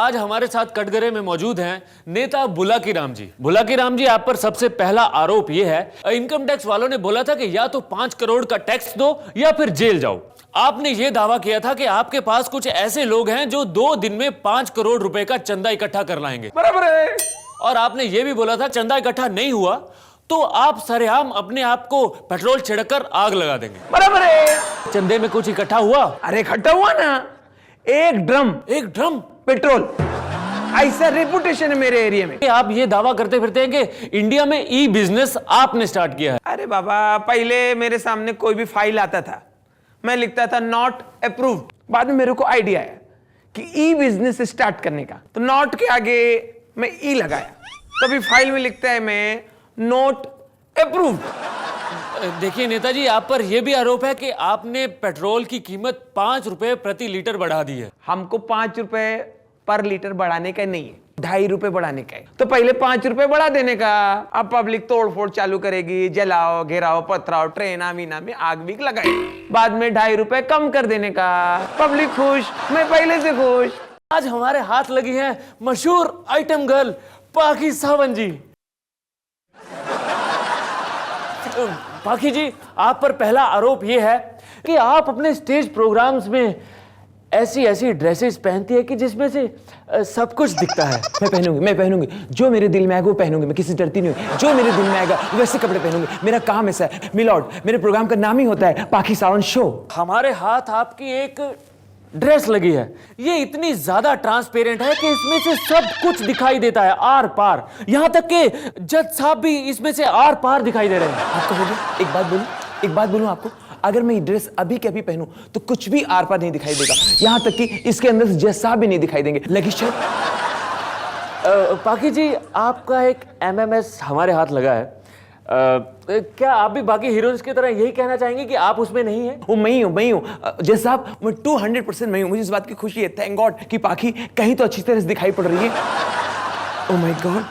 आज हमारे साथ कटघरे में मौजूद हैं नेता बुलाकी राम जी। बुलाकी राम जी, आप पर सबसे पहला आरोप यह है, इनकम टैक्स वालों ने बोला था कि या तो 5 करोड़ का टैक्स दो या फिर जेल जाओ। आपने यह दावा किया था कि आपके पास कुछ ऐसे लोग हैं जो 2 दिन में 5 करोड़ रुपए का चंदा इकट्ठा कर लाएंगे। बराबर है। और आपने यह भी बोला था चंदा इकट्ठा नहीं हुआ तो आप सरेआम अपने आप को पेट्रोल छिड़ककर आग लगा देंगे। बराबर है। चंदे में कुछ इकट्ठा हुआ? अरे इकट्ठा हुआ ना, एक ड्रम पेट्रोल। ऐसा रेपुटेशन है मेरे एरिया में। आप ये दावा करते फिरते हैं कि इंडिया में ई बिजनेस आपने स्टार्ट किया है। अरे बाबा, पहले मेरे सामने कोई भी फाइल आता था, मैं लिखता था नॉट अप्रूव्ड। बाद में मेरे को आइडिया आया कि ई बिजनेस स्टार्ट करने का, तो नॉट के आगे मैं ई लगाया, तभी फाइल में लिखता है मैं नोट अप्रूव्ड। देखिए नेताजी, आप पर यह भी आरोप है कि आपने पेट्रोल की कीमत 5 रुपए प्रति लीटर बढ़ा दी है। हमको 5 रुपए पर लीटर बढ़ाने का नहीं है, 2.5 रुपए बढ़ाने का है। तो पहले 5 रुपए बढ़ा देने का, अब पब्लिक तोड़फोड़ चालू करेगी, जलाओ, घेराओ, पथराओ, ट्रेन मीना में आग भी लगाए। बाद में 2.5 रुपए कम कर देने का, पब्लिक खुश, मैं पहले से खुश। आज हमारे हाथ लगी है मशहूर आइटम गर्ल पाखी सावंत जी। पाखी जी, आप पर पहला आरोप यह है कि आप अपने स्टेज प्रोग्राम्स में ऐसी ड्रेसेस पहनती है कि जिसमें से सब कुछ दिखता है। मैं पहनूंगी जो मेरे दिल में आएगा वो पहनूंगी, मैं किसी डरती नहीं हूँ। जो मेरे दिल में आएगा वैसे कपड़े पहनूंगी, मेरा काम ऐसा है। मिलॉर्ड, मेरे प्रोग्राम का नाम ही होता है पाखी सावंत शो। हमारे हाथ आपकी एक ड्रेस लगी है, ये इतनी ज्यादा ट्रांसपेरेंट है कि इसमें से सब कुछ दिखाई देता है, आर पार। यहां तक कि जज साहब भी इसमें से आर पार दिखाई दे रहे हैं। आपको हो गया? एक बात बोलूं आपको, अगर मैं ये ड्रेस अभी के अभी पहनूं तो कुछ भी आर पार नहीं दिखाई देगा, यहां तक कि इसके अंदर से जज साहब भी नहीं दिखाई देंगे। लगी शर्ट। पाखी जी, आपका एक MMS हमारे हाथ लगा है। क्या आप भी बाकी हीरोइंस की तरह यही कहना चाहेंगे कि आप उसमें नहीं हैं? वो मैं ही हूँ जज साहब, मैं 200% मैं हूँ। मुझे इस बात की खुशी है, थैंक गॉड, कि पाखी कहीं तो अच्छी तरह से दिखाई पड़ रही है। ओह माय गॉड,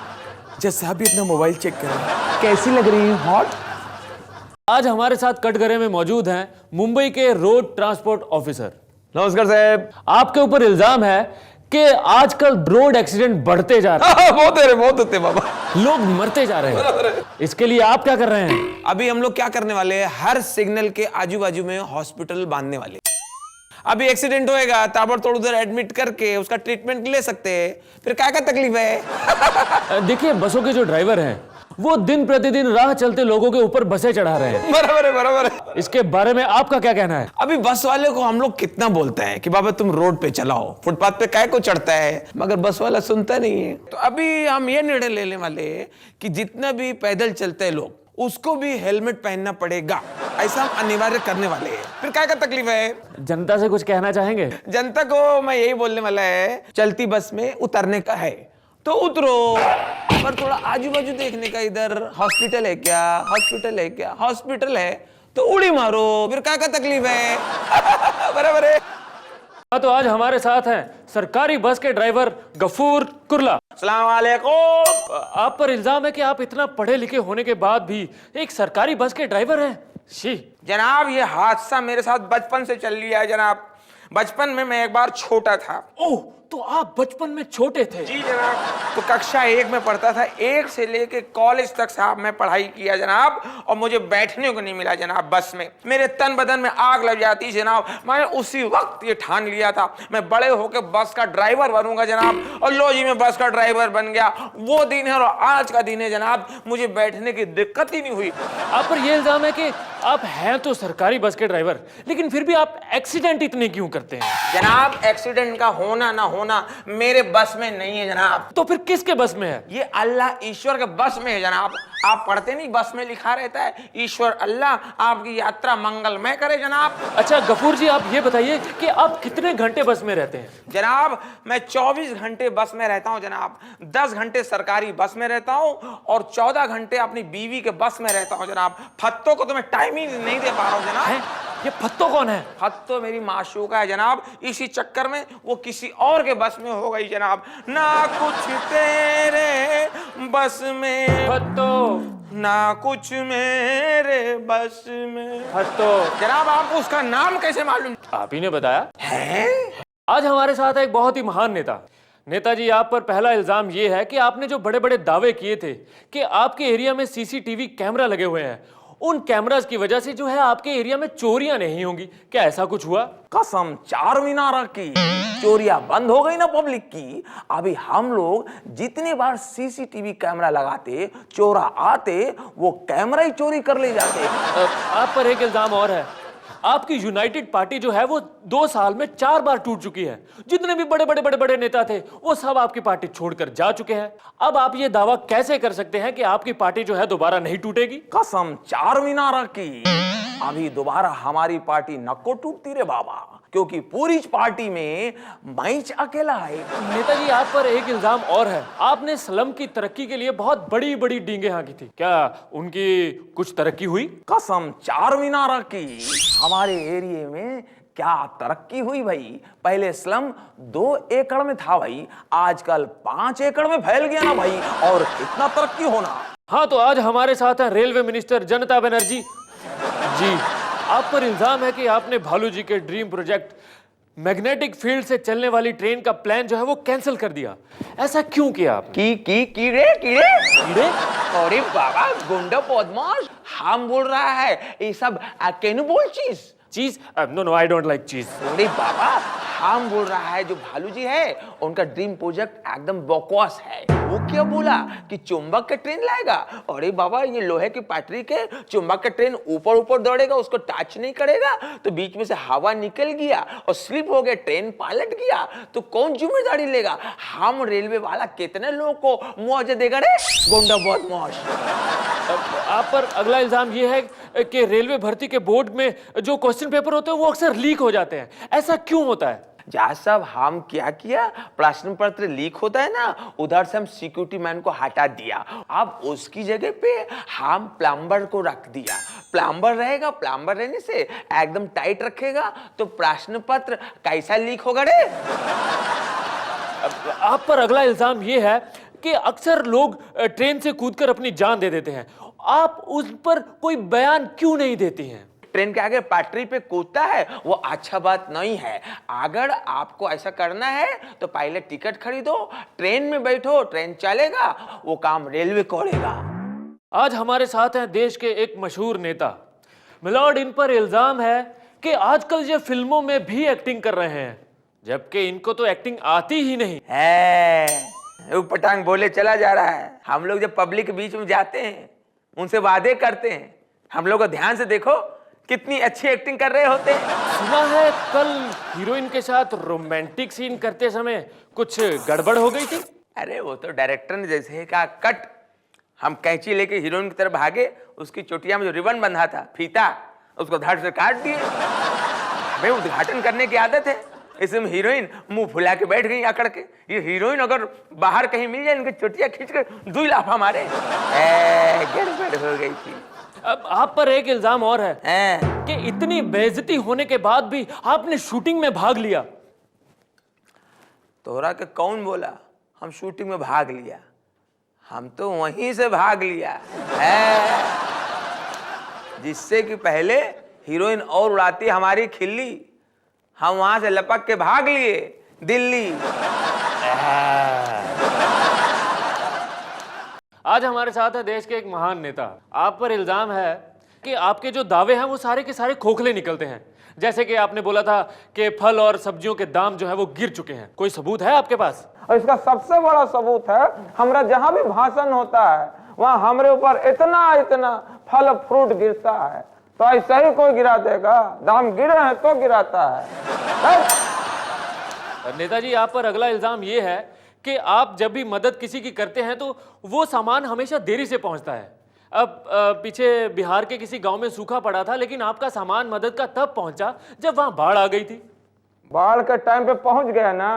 जज साहब भी अपना मोबाइल चेक कर रहे हैं। कैसी लग रही है? हॉट। आज हमारे साथ कटघरे में मौजूद हैं मुंबई के रोड ट्रांसपोर्ट ऑफिसर। नमस्कार साहब। आपके ऊपर इल्जाम है कि आजकल रोड एक्सीडेंट बढ़ते जा रहे हैं। बहुत होते बाबा, लोग मरते जा रहे हैं। इसके लिए आप क्या कर रहे हैं? अभी हम लोग क्या करने वाले हैं, हर सिग्नल के आजू बाजू में हॉस्पिटल बांधने वाले। अभी एक्सीडेंट होएगा, ताबड़तोड़ उधर एडमिट करके उसका ट्रीटमेंट ले सकते हैं, फिर क्या तकलीफ है? देखिए, बसों के जो ड्राइवर हैं वो दिन प्रतिदिन राह चलते लोगों के ऊपर बसें चढ़ा रहे हैं। बराबर है। इसके बारे में आपका क्या कहना है? अभी बस वाले को हम लोग कितना बोलते हैं कि बाबा तुम रोड पे चलाओ, फुटपाथ पे काय को चढ़ता है, मगर बस वाला सुनता नहीं है। तो अभी हम ये निर्णय लेने वाले हैं कि जितना भी पैदल चलते हैं लोग, उसको भी हेलमेट पहनना पड़ेगा, ऐसा हम अनिवार्य करने वाले हैं। फिर क्या तकलीफ है? जनता से कुछ कहना चाहेंगे? जनता को मैं यही बोलने वाला है, चलती बस में उतरने का है तो उतरो, पर थोड़ा आजू बाजू देखने का, इधर हॉस्पिटल है क्या, हॉस्पिटल है तो उड़ी मारो, फिर क्या तकलीफ है? बराबर है। तो आज हमारे साथ हैं सरकारी बस के ड्राइवर गफूर कुर्ला। अस्सलाम वालेकुम। आप पर इल्जाम है कि आप इतना पढ़े लिखे होने के बाद भी एक सरकारी बस के ड्राइवर हैं। शी जनाब, ये हादसा मेरे साथ बचपन से चल रहा है जनाब। बचपन में मैं एक बार छोटा था। ओह, तो आप बचपन में छोटे थे? जी जनाब। तो कक्षा 1 में पढ़ता था, 1 से लेके कॉलेज तक साहब मैं पढ़ाई किया जनाब, और मुझे बैठने को नहीं मिला जनाब बस में। मेरे तन बदन में आग लग जाती जनाब। मैंने उसी वक्त ये ठान लिया था मैं बड़े होकर बस का ड्राइवर बनूंगा जनाब, और लो जी मैं बस का ड्राइवर बन गया। वो दिन है और आज का दिन है जनाब, मुझे बैठने की दिक्कत ही नहीं हुई। आप पर यह इल्जाम है कि आप हैं तो सरकारी बस के ड्राइवर, लेकिन फिर भी आप एक्सीडेंट इतने क्यों करते हैं? जनाब, एक्सीडेंट का होना ना होना मेरे बस में नहीं है जनाब। तो फिर किसके बस में है? ये अल्लाह ईश्वर के बस में है जनाब। आप पढ़ते नहीं, बस में लिखा रहता है ईश्वर अल्लाह आपकी यात्रा मंगलमय करे जनाब। अच्छा गफूर जी, आप ये बताइए कि आप कितने घंटे बस में रहते हैं? जनाब, मैं 24 घंटे बस में रहता हूँ जनाब। 10 घंटे सरकारी बस में रहता हूँ और 14 घंटे अपनी बीवी के बस में रहता हूँ जनाब। फत्तों को तो मैं टाइम ही नहीं दे पा रहा हूँ जनाब। ये फत्तो कौन है? फत्तो मेरी माशूका है जनाब। इसी चक्कर में वो किसी और के बस में हो गई जनाब। ना कुछ तेरे बस में फत्तो, ना कुछ मेरे बस में। फत्तो। जनाब, आपको उसका नाम कैसे मालूम? आप ही ने बताया है? आज हमारे साथ एक बहुत ही महान नेता, नेताजी, आप पर पहला इल्जाम यह है कि आपने जो बड़े बड़े दावे किए थे कि आपके एरिया में सीसीटीवी कैमरा लगे हुए हैं, उन कैमरास की वजह से जो है आपके एरिया में चोरियां नहीं होंगी। क्या ऐसा कुछ हुआ? कसम चार मीनार की, चोरियां बंद हो गई ना पब्लिक की। अभी हम लोग जितनी बार सीसीटीवी कैमरा लगाते, चोरा आते, वो कैमरा ही चोरी कर ले जाते। आप पर एक इल्जाम और है। आपकी यूनाइटेड पार्टी जो है वो 2 साल में 4 बार टूट चुकी है। जितने भी बड़े नेता थे वो सब आपकी पार्टी छोड़कर जा चुके हैं। अब आप ये दावा कैसे कर सकते हैं कि आपकी पार्टी जो है दोबारा नहीं टूटेगी? कसम चार मीनार की, अभी दोबारा हमारी पार्टी नको टूटती रे बाबा, क्योंकि पूरी पार्टी में मैं अकेला है। नेताजी, आप पर एक इल्जाम और है। आपने स्लम की तरक्की के लिए बहुत बड़ी बड़ी डींगे हाँकी थी। क्या उनकी कुछ तरक्की हुई? कसम चार मीनार की, हमारे एरिया में क्या तरक्की हुई भाई। पहले स्लम 2 एकड़ में था भाई, आजकल 5 एकड़ में फैल गया ना भाई। और कितना तरक्की होना। हाँ, तो आज हमारे साथ है रेलवे मिनिस्टर जनता बनर्जी जी। आप पर इल्जाम है कि आपने भालू जी के ड्रीम प्रोजेक्ट मैग्नेटिक फील्ड से चलने वाली ट्रेन का प्लान जो है वो कैंसिल कर दिया। ऐसा क्यों किया आपने? कीड़े कीड़े? अरे बाबा, गुंडा बदमाश, हम बोल रहा है ये सब केनु बोल चीज? नो, आई डोंट लाइक चीज। अरे बाबा, हम बोल रहा है जो भालू जी है उनका ड्रीम प्रोजेक्ट एकदम बकवास है। वो क्या बोला कि चुंबक का ट्रेन लाएगा। अरे बाबा, ये लोहे की पटरी के चुंबक का ट्रेन ऊपर ऊपर दौड़ेगा, उसको टच नहीं करेगा तो बीच में से हवा निकल गया और स्लिप हो गया, ट्रेन पलट गया तो कौन जिम्मेदारी लेगा? हम रेलवे वाला कितने लोगों को मुआवजा देगा रे गुंडा बदमाश। आप पर अगला इल्जाम यह है कि रेलवे भर्ती के बोर्ड में जो क्वेश्चन पेपर होते हैं वो अक्सर लीक हो जाते हैं। ऐसा क्यों होता है? जहाँ सब हम क्या किया, प्रश्न पत्र लीक होता है ना, उधर से हम सिक्योरिटी मैन को हटा दिया। अब उसकी जगह पे हम प्लम्बर को रख दिया। प्लम्बर रहेगा, प्लम्बर रहने से एकदम टाइट रखेगा तो प्रश्न पत्र कैसा लीक होगा रे। आप पर अगला इल्जाम यह है कि अक्सर लोग ट्रेन से कूदकर अपनी जान दे देते हैं। आप उस पर कोई बयान क्यों नहीं देती हैं? ट्रेन के आगे पटरी पे कूदता है वो अच्छा बात नहीं है। अगर आपको ऐसा करना है तो पहले टिकट खरीदो, ट्रेन में बैठो, ट्रेन चलेगा, वो काम रेलवे करेगा। आज हमारे साथ हैं देश के एक मशहूर नेता मिलॉर्ड। इन पर इल्जाम है कि आजकल ये फिल्मों में भी एक्टिंग कर रहे हैं, जबकि इनको तो एक्टिंग आती ही नहीं है। पटांग बोले चला जा रहा है। हम लोग जब पब्लिक के बीच में जाते हैं, उनसे वादे करते हैं, हम लोग को ध्यान से देखो कितनी अच्छी एक्टिंग कर रहे होते हैं। सुना है कल हीरोइन के साथ रोमांटिक सीन करते समय कुछ गड़बड़ हो गई थी। अरे वो तो डायरेक्टर ने जैसे कहा कट, हम कैंची लेके हीरोइन की तरफ भागे, उसकी चोटिया में जो रिबन बंधा था, फीता, उसको धड़ से काट दिए। हमें उद्घाटन करने की आदत है, इसमें हीरोइन मुंह फुला के बैठ गई अकड़ के। ये हीरोइन अगर बाहर कहीं मिल जाए, इनकी चोटिया खींच कर 2 लाफा मारे। गड़बड़ हो गई थी। अब आप पर एक इल्जाम और है कि इतनी बेइज्जती होने के बाद भी आपने शूटिंग में भाग लिया। तोरा के कौन बोला हम शूटिंग में भाग लिया? हम तो वहीं से भाग लिया है जिससे कि पहले हीरोइन और उड़ाती हमारी खिल्ली, हम वहां से लपक के भाग लिए दिल्ली। आज हमारे साथ है देश के एक महान नेता। आप पर इल्जाम है कि आपके जो दावे हैं वो सारे के सारे खोखले निकलते हैं। जैसे कि आपने बोला था कि फल और सब्जियों के दाम जो है वो गिर चुके हैं। कोई सबूत है आपके पास? और इसका सबसे बड़ा सबूत है, हमरा जहां भी भाषण होता है वहां हमरे ऊपर इतना इतना फल फ्रूट गिरता है। तो ऐसा ही कोई गिरा देगा? दाम गिरे हैं तो गिराता है। नेताजी, आप पर अगला इल्जाम ये है कि आप जब भी मदद किसी की करते हैं तो वो सामान हमेशा देरी से पहुंचता है। अब पीछे बिहार के किसी गांव में सूखा पड़ा था, लेकिन आपका सामान मदद का तब पहुंचा जब वहां बाढ़ आ गई थी। बाढ़ के टाइम पे पहुंच गया ना,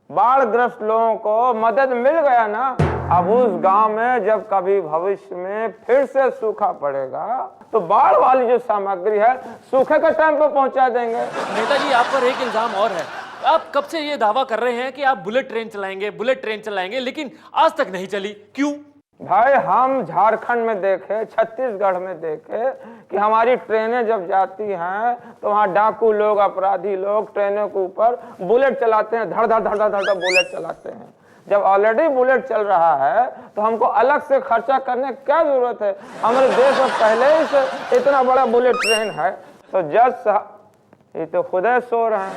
बाढ़ ग्रस्त लोगों को मदद मिल गया ना। अब उस गांव में जब कभी भविष्य में फिर से सूखा पड़ेगा तो बाढ़ वाली जो सामग्री है सूखे के टाइम पे पहुंचा देंगे। नेताजी, आप पर एक इल्जाम और है। आप कब से ये दावा कर रहे हैं कि आप बुलेट ट्रेन चलाएंगे, बुलेट ट्रेन चलाएंगे, लेकिन आज तक नहीं चली। क्यों? भाई हम झारखंड में देखे, छत्तीसगढ़ में देखे कि हमारी ट्रेनें जब जाती हैं तो वहाँ डाकू लोग, अपराधी लोग ट्रेनों के ऊपर बुलेट चलाते हैं, धड़ धड़ धड़ धड़ धड़ बुलेट चलाते हैं। जब ऑलरेडी बुलेट चल रहा है तो हमको अलग से खर्चा करने की क्या जरूरत है? हमारे देश में पहले ही से इतना बड़ा बुलेट ट्रेन है। तो जज साहब, ये तो खुदा सो रहे हैं,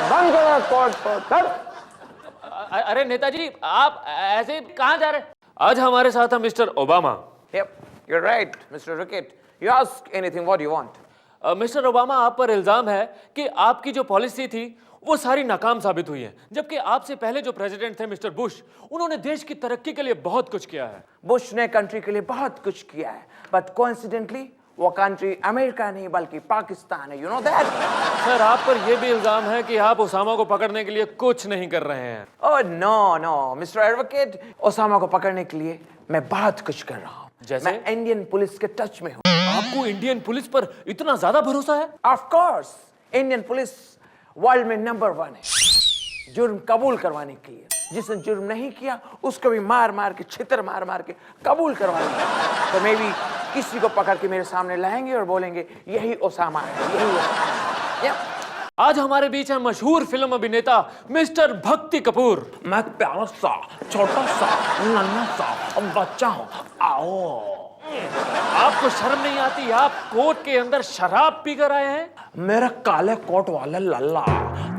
बंद करो कोर्ट। अरे नेताजी, आप ऐसे कहाँ जा रहे हैं? आज हमारे साथ है mister Obama. Yep, you're right, Mr. Rickett. You ask anything what you want. Mister Obama, आप पर इल्जाम है कि आपकी जो पॉलिसी थी वो सारी नाकाम साबित हुई है, जबकि आपसे पहले जो प्रेसिडेंट थे मिस्टर बुश, उन्होंने देश की तरक्की के लिए बहुत कुछ किया है। बुश ने कंट्री के लिए बहुत कुछ किया है, बट कोइंसिडेंटली वो कंट्री अमेरिका नहीं बल्कि पाकिस्तान है। You know that? सर, आप पर यह भी इल्जाम है कि आप ओसामा को पकड़ने के लिए कुछ नहीं कर रहे हैं। Oh no no mister advocate, Osama को पकड़ने के लिए मैं बहुत कुछ कर रहा हूँ। जैसे? मैं इंडियन पुलिस के टच में हूँ। आपको इंडियन पुलिस पर इतना ज्यादा भरोसा है? Of course, Indian police world में नंबर 1 है जुर्म कबूल करवाने के लिए। जिसने जुर्म नहीं किया उसको भी मार मार के, छितर मार मार के कबूल करवाएंगे। तो मैं भी किसी को पकड़ के मेरे सामने लाएंगे और बोलेंगे यही ओसामा है, यही ओसामा है। आज हमारे बीच है मशहूर फिल्म अभिनेता मिस्टर भक्ति कपूर। मैं प्यारा सा, छोटा सा, नन्हा सा बच्चा हूँ, आओ। आपको शर्म नहीं आती? आप कोर्ट के अंदर शराब पीकर आए हैं? मेरा काले कोट वाले लल्ला,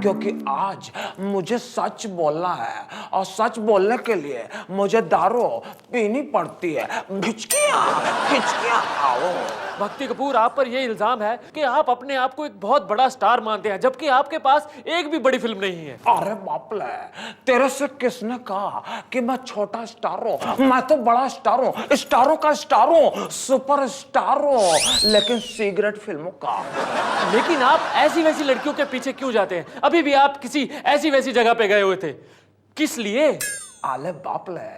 क्योंकि आज मुझे सच बोलना है और सच बोलने के लिए मुझे दारू पीनी पड़ती है। हिचकियां हिचकियां आओ। भक्ति कपूर, आप पर यह इल्जाम है कि आप अपने आप को एक बहुत बड़ा स्टार मानते हैं, जबकि आपके पास एक भी बड़ी फिल्म नहीं है। अरे बाप ले, तेरे से किसने कहा कि मैं छोटा स्टार हूँ? मैं तो बड़ा स्टार हूँ, स्टारों का स्टार हूँ, सुपर स्टार हूँ, लेकिन सिगरेट फिल्मों का। लेकिन आप ऐसी वैसी लड़कियों के पीछे क्यों जाते हैं? अभी भी आप किसी ऐसी वैसी जगह पे गए हुए थे, किस लिए? अरे बाप ले,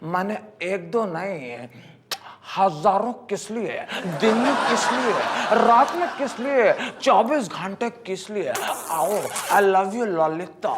मैंने एक दो नहीं, हजारों किस लिए, दिन में किस लिए, रात में किस लिए, 24 घंटे किस लिए। आओ, आई लव यू ललिता।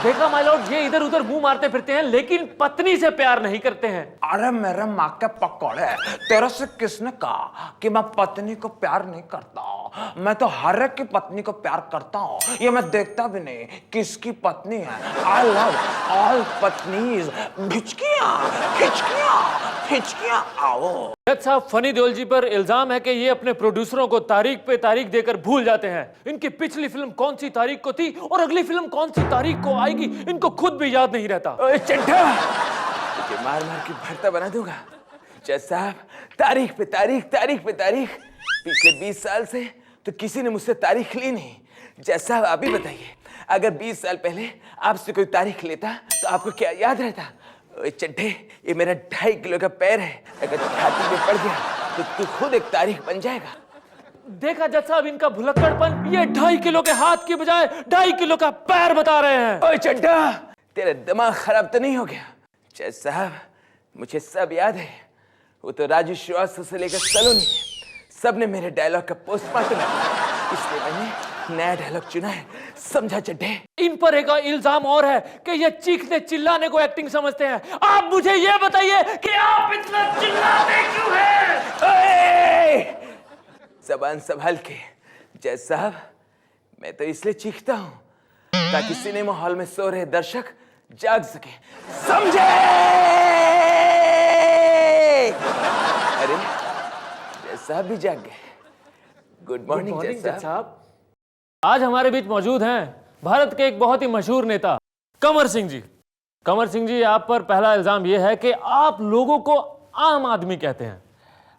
देखा माय लॉर्ड, ये इधर उधर मुंह मारते फिरते हैं लेकिन पत्नी से प्यार नहीं करते हैं। अरे मेरे माँ के पकौड़े, तेरे से किसने कहा कि मैं पत्नी को प्यार नहीं करता? मैं तो हर एक की पत्नी को प्यार करता हूँ। ये मैं देखता भी नहीं किसकी पत्नी है। I love all पत्नीज। हिचकियां हिचकियां हिचकियां आओ। जज साहब, फनी देओल जी पर इल्जाम है कि ये अपने प्रोड्यूसरों को तारीख पे तारीख देकर भूल जाते हैं। इनकी पिछली फिल्म कौन सी तारीख को थी और अगली फिल्म कौन सी तारीख को आएगी, इनको खुद भी याद नहीं रहता। ओए चड्ढा, तुझे मार मार के भरता बना दूंगा। जज साहब, तारीख पे तारीख, तारीख पे तारीख। पिछले 20 साल से तो किसी ने मुझसे तारीख ली नहीं। जज साहब, आप ही बताइए, अगर 20 साल पहले आपसे कोई तारीख लेता तो आपको क्या याद रहता? ओए चड्ढे, ये मेरा 2.5 किलो का पैर है, अगर छाती में पड़ गया तो तू खुद एक तारीख बन जाएगा। देखा जज साहब, इनका भुलक्कड़पन, ये 2.5 किलो के हाथ की बजाय 2.5 किलो का पैर बता रहे हैं। ओए चड्ढा, तेरा दिमाग खराब तो नहीं हो गया? जज साहब, मुझे सब याद है। वो तो राजू श्रीवास्तव से लेकर सलोनी, सबने मेरे डायलॉग का पोस्टमार्टम किया, इसलिए मैंने नया डायलॉग चुना है। समझा चड्ढे? इन पर एक इल्जाम और है कि ये चीखने चिल्लाने को एक्टिंग समझते हैं। आप मुझे ये बताइए कि आप इतना चिल्लाते क्यों हैं? जबान संभाल के। जज साहब, मैं तो इसलिए चीखता हूं ताकि सिनेमा हॉल में सो रहे दर्शक जाग सके। समझे? अरे जज साहब भी जाग गए। गुड मॉर्निंग जज साहब। आज हमारे बीच मौजूद हैं भारत के एक बहुत ही मशहूर नेता कंवर सिंह जी। कंवर सिंह जी, आप पर पहला इल्जाम यह है कि आप लोगों को आम आदमी कहते हैं।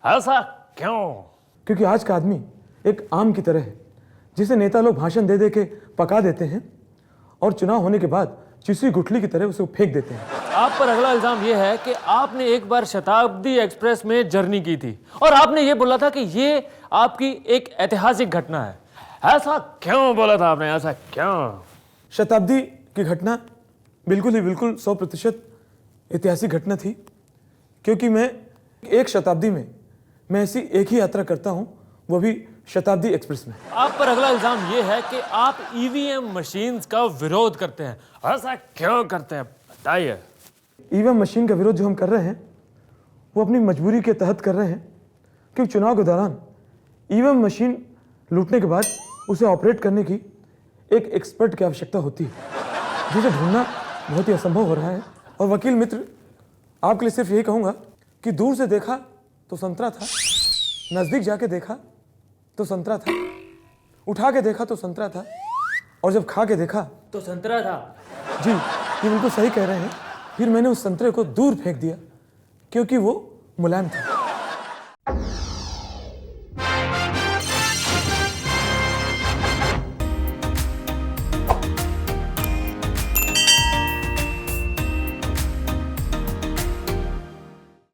ऐसा क्यों? क्योंकि आज का आदमी एक आम की तरह है, जिसे नेता लोग भाषण दे दे के पका देते हैं और चुनाव होने के बाद चुसी गुठली की तरह उसे फेंक देते हैं। आप पर अगला इल्जाम यह है कि आपने एक बार शताब्दी एक्सप्रेस में जर्नी की थी और आपने ये बोला था कि ये आपकी एक ऐतिहासिक घटना है। ऐसा क्यों बोला था आपने? ऐसा क्यों? शताब्दी की घटना बिल्कुल ही बिल्कुल 100% ऐतिहासिक घटना थी, क्योंकि मैं एक शताब्दी में मैं ऐसी एक ही यात्रा करता हूं, वो भी शताब्दी एक्सप्रेस में। आप पर अगला इल्जाम यह है कि आप ईवीएम मशीन्स का विरोध करते हैं। ऐसा क्यों करते हैं, बताइए। ईवीएम मशीन का विरोध जो हम कर रहे हैं वो अपनी मजबूरी के तहत कर रहे हैं, क्योंकि चुनाव के दौरान ईवीएम मशीन लूटने के बाद उसे ऑपरेट करने की एक एक्सपर्ट की आवश्यकता होती है, जिसे ढूंढना बहुत ही असंभव हो रहा है। और वकील मित्र, आपके लिए सिर्फ यही कहूँगा कि दूर से देखा तो संतरा था, नज़दीक जाके देखा तो संतरा था, उठा के देखा तो संतरा था, और जब खा के देखा तो संतरा था। जी, ये बिल्कुल सही कह रहे हैं। फिर मैंने उस संतरे को दूर फेंक दिया क्योंकि वो मुलायम था।